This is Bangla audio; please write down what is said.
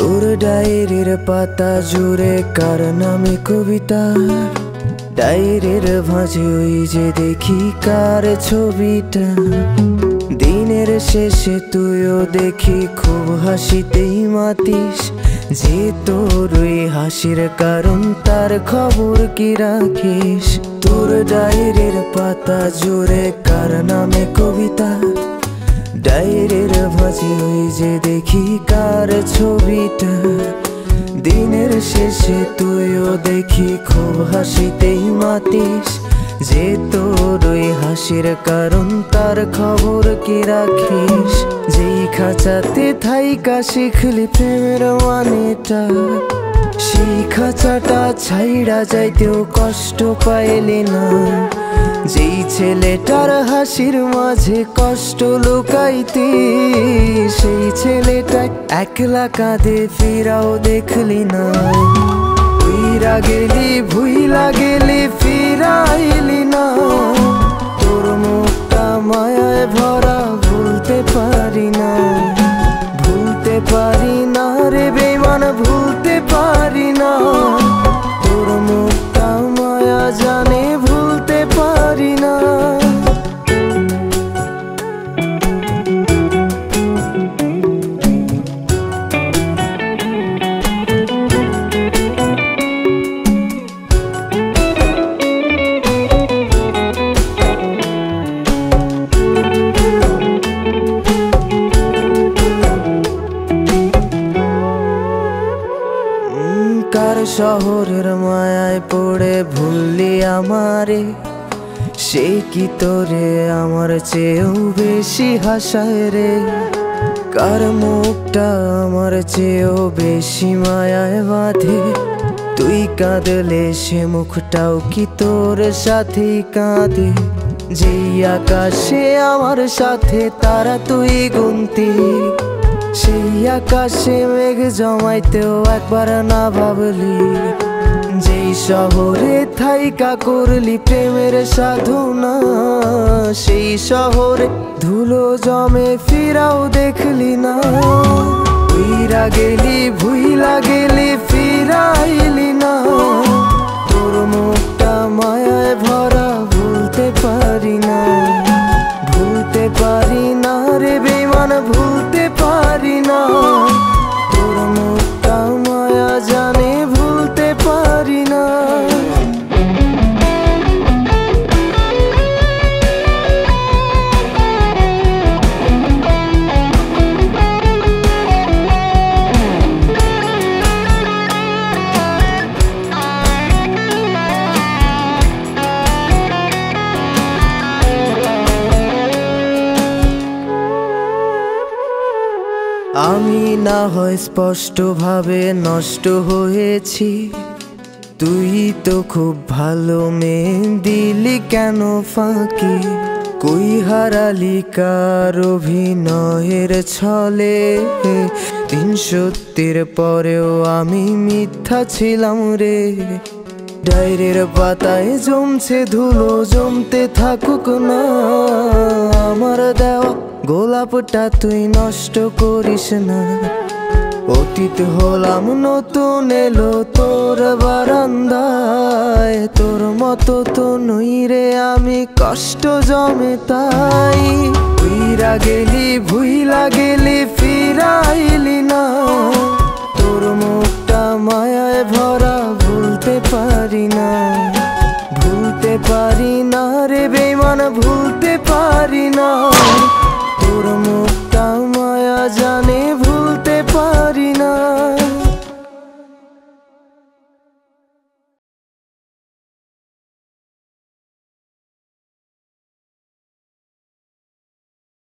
তোর ডায়েরির পাতা জুড়ে কার নামে কবিতা, ডায়েরির ভাঁজে ওই যে দেখি কার ছবিটা। দিনের শেষে তুইও দেখি খুব হাসিতেই মাতিস, যে তোর ওই হাসির কারণ তার খবর কি রাখিস। তোর ডায়েরির পাতা জুড়ে কার নামে কবিতা, ডায়েরির ভাঁজে ওই যে দেখি কার ছবিটা। দিনের শেষে তুইও দেখি খুব হাসিতেই মাতিস, যে তোর ওই হাসির কারণ তার খবর কি রাখিস। যেই খাঁচাতে থাইকা শিখলি প্রেমের মানেটা, সেই খাঁচাটা ছাইড়া যাইতেও কষ্ট পাইলি না। যেই ছেলেটার হাসির মাঝে কষ্ট লুকাইতি, সেই ছেলেটাই একলা কাঁদে ফিরাও দেখলি না। ফিরা গেলি ভুইলা গেলি ফিরাইলি না, তোর মুখটা মায়ায় ভরা ভুলতে পারি না। ভুলতে পারি না রে বেমান, ভুলতে পারি না। তোর মুখটা মায়া জানে ভুলতে পারি না। কার শহরের মায়ায় পড়ে ভুললি আমারে, সে কি তোরে আমার চেয়েও বেশি হাসায় রে। কার মুখটা আমার চেয়েও বেশি মায়ায় বাঁধে, তুই কাঁদলে সে মুখটাও কি তোর সাথেই কাঁদে। যেই আকাশে আমার সাথে তারা তুই গুনতি, সেই আকাশে মেঘ জমাইতেও একবার না ভাবলি। যেই শহরে থাইকা করলি প্রেমের সাধনা, সেই শহরে ধুলো জমে ফিরাও দেখলি না। ফিরা গেলি ভুইলা গেলি ফিরাইলি না, তোর মুখটা মায়ায় ভরা ভুলতে পারি না। ভুলতে পারি না রে বেমান, ভুলতে পারি না। তোর মুখটা মায়া জানে ভুলতে পারি না। আমি না হয় স্পষ্টভাবে নষ্ট হয়েছি, তুই তো খুব ভালো মেয়ে, দিলি কেন ফাঁকি। কই হারালি কার অভিনয়ের ছলে, 300 পরেও আমি মিথ্যা ছিলাম রে। ডায়েরির পাতায় জমছে ধুলো, জমতে থাকুক না। আমার দেওয়া গোলাপটা তুই নষ্ট করিস না। অতীত হলাম নতুন এলো তোর বারান্দায়, তোর মতো তো নই রে আমি, কষ্ট জমে তাই। ফিরা গেলি ভুইলা গেলি ফিরাইলি না, তোর মুখটা মায়ায় ভরা ভুলতে পারি না। ভুলতে পারি না রে বেমান,